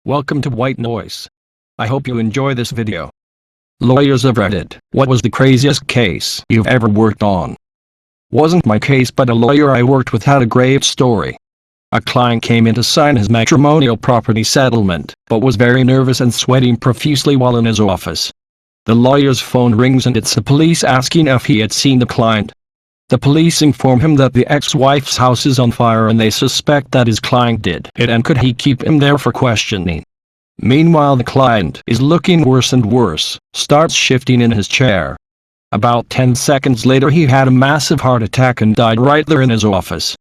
Welcome to White Noise. I hope you enjoy this video. Lawyers of Reddit, what was the craziest case you've ever worked on? Wasn't my case, but a lawyer I worked with had a great story. A client came in to sign his matrimonial property settlement, but was very nervous and sweating profusely while in his office. The lawyer's phone rings and it's the police asking if he had seen the client. The police inform him that the ex-wife's house is on fire and they suspect that his client did it, and could he keep him there for questioning. Meanwhile, the client is looking worse and worse, starts shifting in his chair. About 10 seconds later he had a massive heart attack and died right there in his office.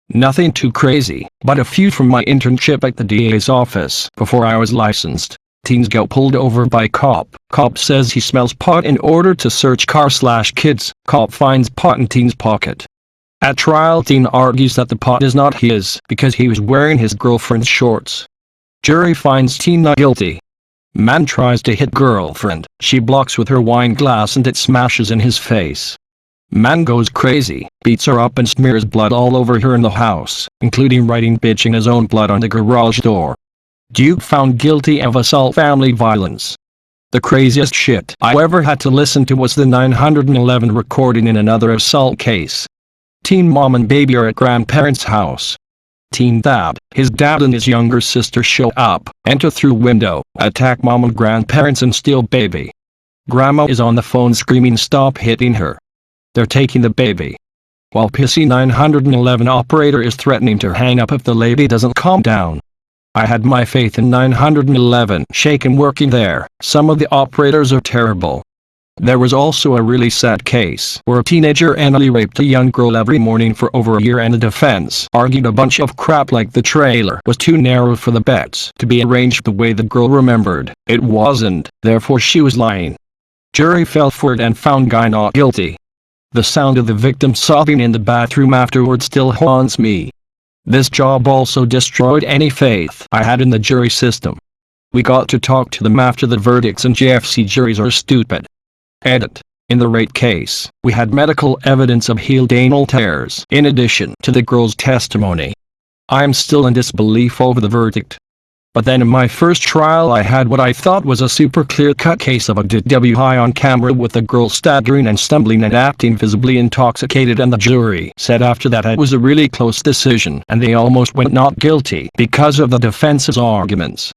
Nothing too crazy, but a few from my internship at the DA's office before I was licensed. Teens get pulled over by cop. Cop says he smells pot in order to search car/kids. Cop finds pot in teen's pocket. At trial, teen argues that the pot is not his because he was wearing his girlfriend's shorts. Jury finds teen not guilty. Man tries to hit girlfriend. She blocks with her wine glass and it smashes in his face. Man goes crazy, beats her up and smears blood all over her in the house, including writing bitch in his own blood on the garage door. Duke found guilty of assault, family violence. The craziest shit I ever had to listen to was the 911 recording in another assault case. Teen mom and baby are at grandparents' house. Teen dad, his dad and his younger sister show up, enter through window, attack mom and grandparents and steal baby. Grandma is on the phone screaming stop hitting her. They're taking the baby. While pissy 911 operator is threatening to hang up if the lady doesn't calm down. I had my faith in 911 shaken working there. Some of the operators are terrible. There was also a really sad case where a teenager anally raped a young girl every morning for over a year, and the defense argued a bunch of crap like the trailer was too narrow for the bets to be arranged the way the girl remembered. It wasn't, therefore she was lying. Jury fell for it and found guy not guilty. The sound of the victim sobbing in the bathroom afterward still haunts me. This job also destroyed any faith I had in the jury system. We got to talk to them after the verdicts, and JFC juries are stupid. Edit. In the rape case, we had medical evidence of healed anal tears in addition to the girl's testimony. I am still in disbelief over the verdict. But then in my first trial I had what I thought was a super clear-cut case of a DWI on camera with the girl staggering and stumbling and acting visibly intoxicated, and the jury said after that it was a really close decision and they almost went not guilty because of the defense's arguments.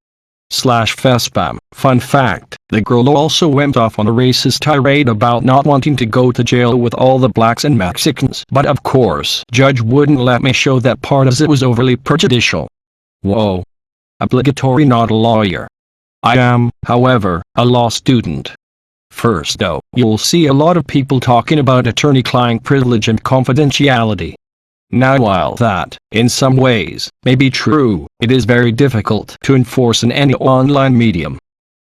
/FESPAM. Fun fact, the girl also went off on a racist tirade about not wanting to go to jail with all the blacks and Mexicans, but of course, judge wouldn't let me show that part as it was overly prejudicial. Whoa. Obligatory not a lawyer. I am, however, a law student. First though, you'll see a lot of people talking about attorney-client privilege and confidentiality. Now while that, in some ways, may be true, it is very difficult to enforce in any online medium.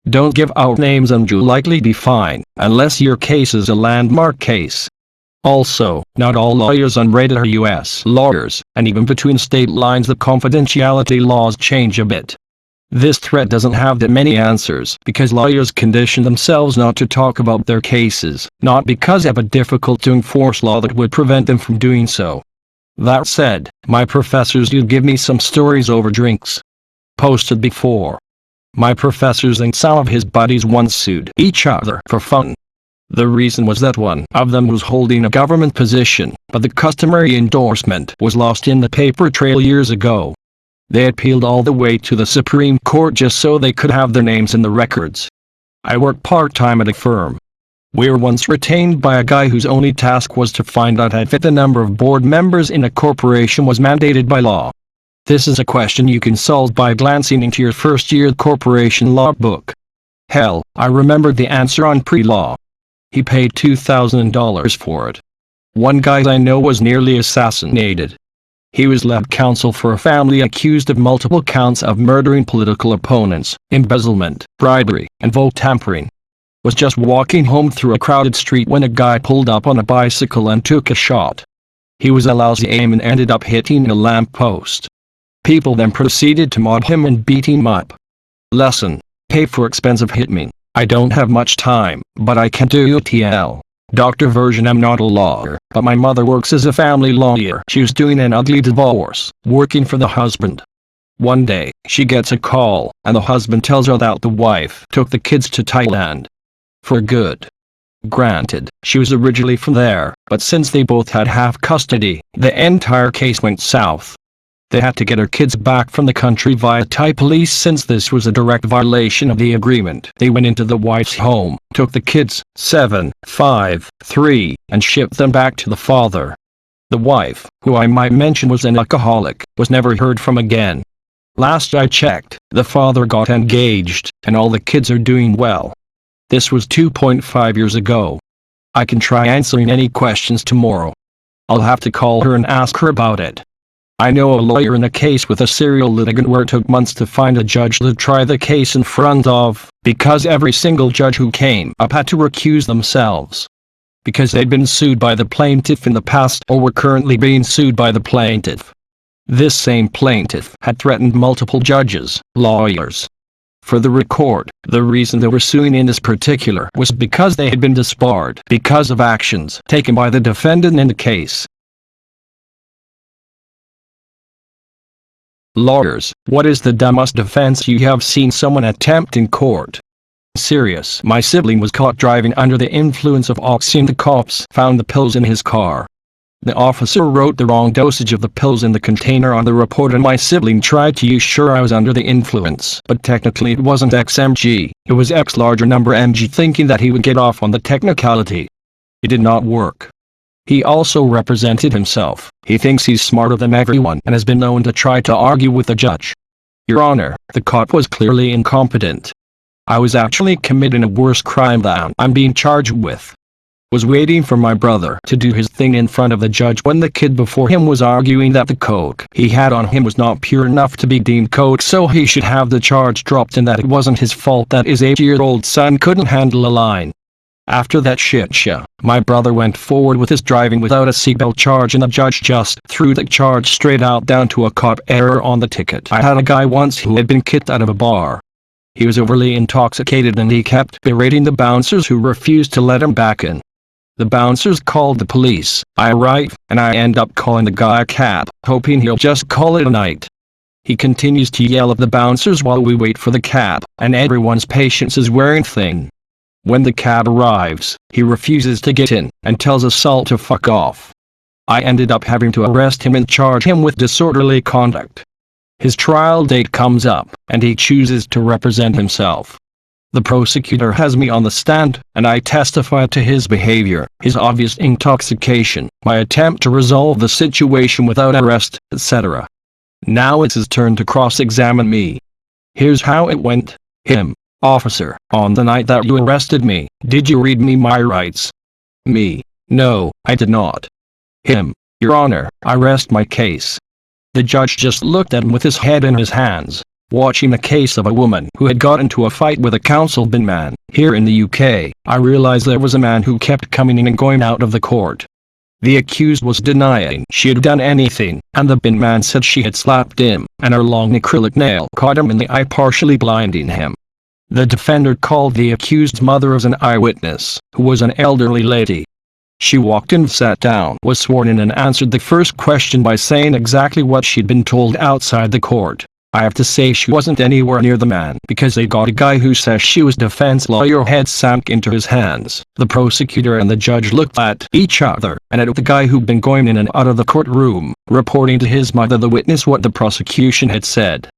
Don't give out names and you'll likely be fined, unless your case is a landmark case. Also, not all lawyers on Reddit are US lawyers, and even between state lines the confidentiality laws change a bit. This thread doesn't have that many answers because lawyers condition themselves not to talk about their cases, not because of a difficult to enforce law that would prevent them from doing so. That said, my professors do give me some stories over drinks. Posted before. My professors and some of his buddies once sued each other for fun. The reason was that one of them was holding a government position, but the customary endorsement was lost in the paper trail years ago. They appealed all the way to the Supreme Court just so they could have their names in the records. I worked part-time at a firm. We were once retained by a guy whose only task was to find out if the number of board members in a corporation was mandated by law. This is a question you can solve by glancing into your first-year corporation law book. Hell, I remembered the answer on pre-law. He paid $2,000 for it. One guy I know was nearly assassinated. He was led counsel for a family accused of multiple counts of murdering political opponents, embezzlement, bribery, and vote tampering. Was just walking home through a crowded street when a guy pulled up on a bicycle and took a shot. He was a lousy aim and ended up hitting a lamppost. People then proceeded to mob him and beat him up. Lesson: pay for expensive hitmen. I don't have much time, but I can do UTL. Doctor version: I'm not a lawyer, but my mother works as a family lawyer. She was doing an ugly divorce, working for the husband. One day, she gets a call, and the husband tells her that the wife took the kids to Thailand for good. Granted, she was originally from there, but since they both had half custody, the entire case went south. They had to get her kids back from the country via Thai police since this was a direct violation of the agreement. They went into the wife's home, took the kids, 7, 5, 3, and shipped them back to the father. The wife, who I might mention was an alcoholic, was never heard from again. Last I checked, the father got engaged, and all the kids are doing well. This was 2.5 years ago. I can try answering any questions tomorrow. I'll have to call her and ask her about it. I know a lawyer in a case with a serial litigant where it took months to find a judge to try the case in front of, because every single judge who came up had to recuse themselves. Because they'd been sued by the plaintiff in the past or were currently being sued by the plaintiff. This same plaintiff had threatened multiple judges, lawyers. For the record, the reason they were suing in this particular was because they had been disbarred because of actions taken by the defendant in the case. Lawyers, what is the dumbest defense you have seen someone attempt in court? Serious. My sibling was caught driving under the influence of oxy. The cops found the pills in his car. The officer wrote the wrong dosage of the pills in the container on the report, and my sibling tried to use sure I was under the influence, but technically it wasn't XMG, it was X larger number mg, thinking that he would get off on the technicality. It did not work. He also represented himself. He thinks he's smarter than everyone and has been known to try to argue with the judge. Your Honor, the cop was clearly incompetent. I was actually committing a worse crime than I'm being charged with. Was waiting for my brother to do his thing in front of the judge when the kid before him was arguing that the coke he had on him was not pure enough to be deemed coke, so he should have the charge dropped and that it wasn't his fault that his 8-year-old son couldn't handle a line. After that shit show, my brother went forward with his driving without a seatbelt charge and the judge just threw the charge straight out down to a cop error on the ticket. I had a guy once who had been kicked out of a bar. He was overly intoxicated and he kept berating the bouncers who refused to let him back in. The bouncers called the police. I arrive, and I end up calling the guy a cab, hoping he'll just call it a night. He continues to yell at the bouncers while we wait for the cab, and everyone's patience is wearing thin. When the cab arrives, he refuses to get in, and tells us all to fuck off. I ended up having to arrest him and charge him with disorderly conduct. His trial date comes up, and he chooses to represent himself. The prosecutor has me on the stand, and I testify to his behavior, his obvious intoxication, my attempt to resolve the situation without arrest, etc. Now it's his turn to cross-examine me. Here's how it went. Him. Officer, on the night that you arrested me, did you read me my rights? Me. No, I did not. Him. Your Honor, I rest my case. The judge just looked at him with his head in his hands, watching the case of a woman who had got into a fight with a council-bin man. Here in the UK, I realized there was a man who kept coming in and going out of the court. The accused was denying she had done anything, and the bin man said she had slapped him, and her long acrylic nail caught him in the eye, partially blinding him. The defender called the accused's mother as an eyewitness, who was an elderly lady. She walked in, sat down, was sworn in, and answered the first question by saying exactly what she'd been told outside the court. I have to say she wasn't anywhere near the man because they got a guy who says she was defense lawyer. Head sank into his hands. The prosecutor and the judge looked at each other and at the guy who'd been going in and out of the courtroom, reporting to his mother, the witness, what the prosecution had said.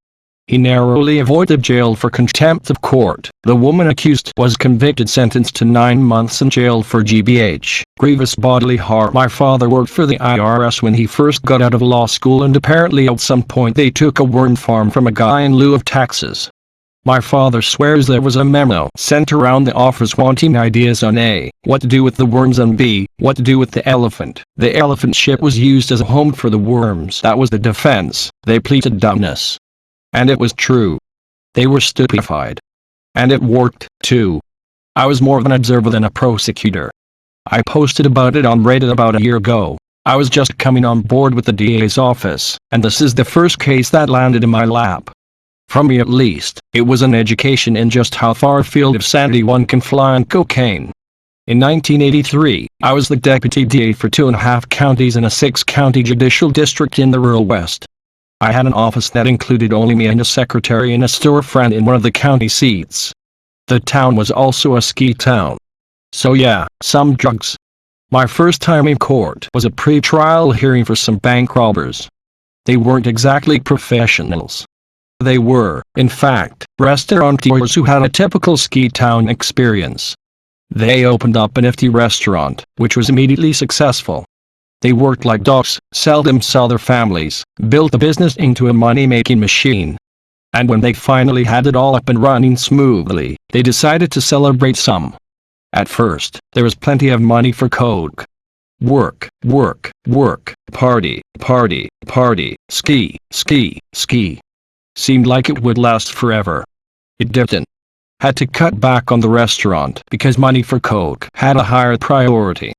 He narrowly avoided jail for contempt of court. The woman accused was convicted, sentenced to 9 months in jail for GBH, grievous bodily harm. My father worked for the IRS when he first got out of law school, and apparently at some point they took a worm farm from a guy in lieu of taxes. My father swears there was a memo sent around the office wanting ideas on A, what to do with the worms, and B, what to do with the elephant. The elephant ship was used as a home for the worms. That was the defense. They pleaded dumbness. And it was true. They were stupefied. And it worked, too. I was more of an observer than a prosecutor. I posted about it on Reddit about a year ago. I was just coming on board with the DA's office, and this is the first case that landed in my lap. From me at least, it was an education in just how far afield of sanity one can fly on cocaine. In 1983, I was the deputy DA for 2.5 counties in a 6-county judicial district in the rural West. I had an office that included only me and a secretary and a storefront in one of the county seats. The town was also a ski town. So yeah, some drugs. My first time in court was a pre-trial hearing for some bank robbers. They weren't exactly professionals. They were, in fact, restaurateurs who had a typical ski town experience. They opened up a nifty restaurant, which was immediately successful. They worked like dogs, seldom saw their families, built the business into a money-making machine. And when they finally had it all up and running smoothly, they decided to celebrate some. At first, there was plenty of money for coke. Work, work, work, party, party, party, ski, ski, ski. Seemed like it would last forever. It didn't. Had to cut back on the restaurant because money for coke had a higher priority.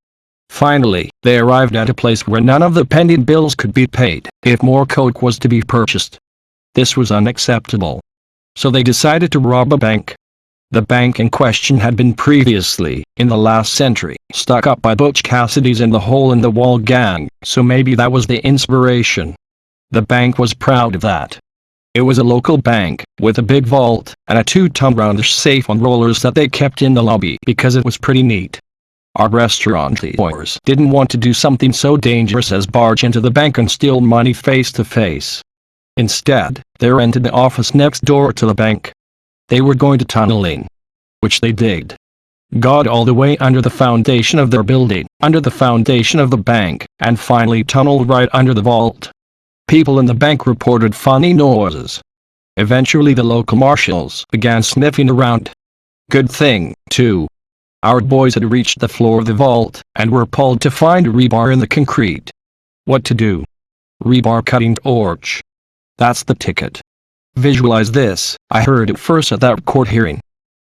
Finally, they arrived at a place where none of the pending bills could be paid if more coke was to be purchased. This was unacceptable. So they decided to rob a bank. The bank in question had been previously, in the last century, stuck up by Butch Cassidy's and the Hole-in-the-Wall gang, so maybe that was the inspiration. The bank was proud of that. It was a local bank, with a big vault, and a 2-ton roundish safe on rollers that they kept in the lobby because it was pretty neat. Our restaurateurs didn't want to do something so dangerous as barge into the bank and steal money face to face. Instead, they rented the office next door to the bank. They were going to tunnel in. Which they did. Got all the way under the foundation of their building, under the foundation of the bank, and finally tunneled right under the vault. People in the bank reported funny noises. Eventually the local marshals began sniffing around. Good thing, too. Our boys had reached the floor of the vault, and were appalled to find rebar in the concrete. What to do? Rebar cutting torch. That's the ticket. Visualize this, I heard it first at that court hearing.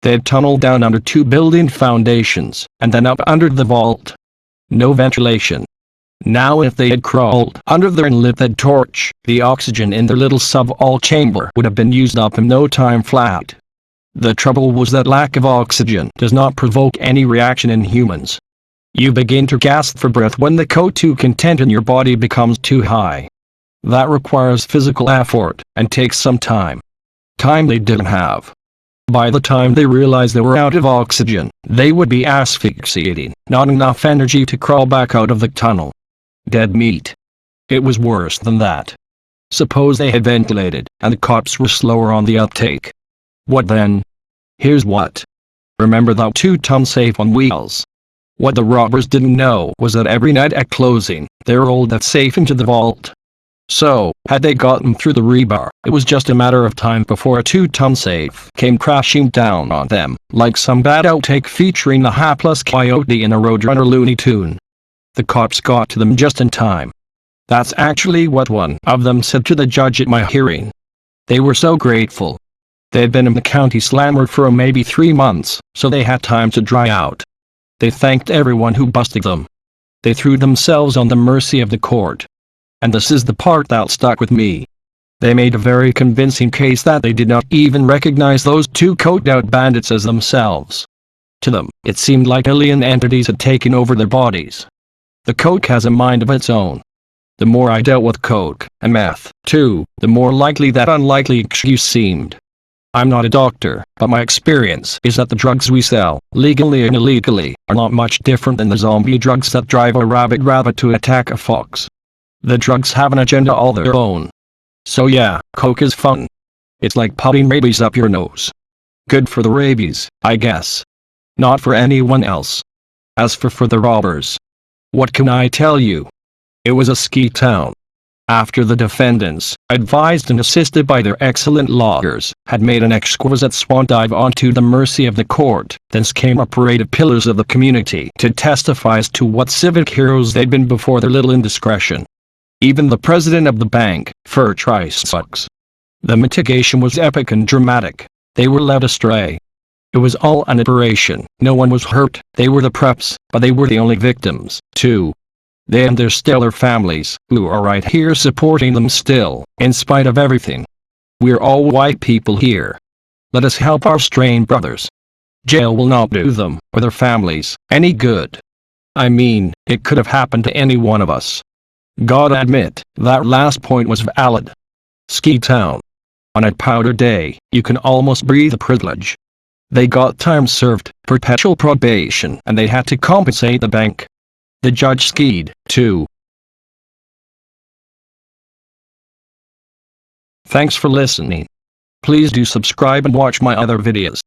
They had tunneled down under 2 building foundations, and then up under the vault. No ventilation. Now if they had crawled under there and lit that torch, the oxygen in their little sub-all chamber would have been used up in no time flat. The trouble was that lack of oxygen does not provoke any reaction in humans. You begin to gasp for breath when the CO2 content in your body becomes too high. That requires physical effort, and takes some time. Time they didn't have. By the time they realized they were out of oxygen, they would be asphyxiating, not enough energy to crawl back out of the tunnel. Dead meat. It was worse than that. Suppose they had ventilated, and the cops were slower on the uptake. What then? Here's what. Remember that 2-ton safe on wheels? What the robbers didn't know was that every night at closing, they rolled that safe into the vault. So, had they gotten through the rebar, it was just a matter of time before a 2-ton safe came crashing down on them, like some bad outtake featuring the hapless coyote in a Roadrunner Looney Tune. The cops got to them just in time. That's actually what one of them said to the judge at my hearing. They were so grateful. They had been in the county slammer for maybe 3 months, so they had time to dry out. They thanked everyone who busted them. They threw themselves on the mercy of the court. And this is the part that stuck with me. They made a very convincing case that they did not even recognize those 2 coked-out bandits as themselves. To them, it seemed like alien entities had taken over their bodies. The coke has a mind of its own. The more I dealt with coke, and meth, too, the more likely that unlikely excuse seemed. I'm not a doctor, but my experience is that the drugs we sell, legally and illegally, are not much different than the zombie drugs that drive a rabid rabbit to attack a fox. The drugs have an agenda all their own. So yeah, coke is fun. It's like popping rabies up your nose. Good for the rabies, I guess. Not for anyone else. As for the robbers. What can I tell you? It was a ski town. After the defendants, advised and assisted by their excellent lawyers, had made an exquisite swan dive onto the mercy of the court, thence came a parade of pillars of the community to testify as to what civic heroes they'd been before their little indiscretion. Even the president of the bank, Fur Triceps. The mitigation was epic and dramatic. They were led astray. It was all an aberration. No one was hurt. They were the preps, but they were the only victims, too. They and their stellar families, who are right here supporting them still, in spite of everything. We're all white people here. Let us help our strained brothers. Jail will not do them, or their families, any good. I mean, it could have happened to any one of us. Gotta admit, that last point was valid. Ski Town. On a powder day, you can almost breathe a privilege. They got time served, perpetual probation, and they had to compensate the bank. The judge skied, too. Thanks for listening. Please do subscribe and watch my other videos.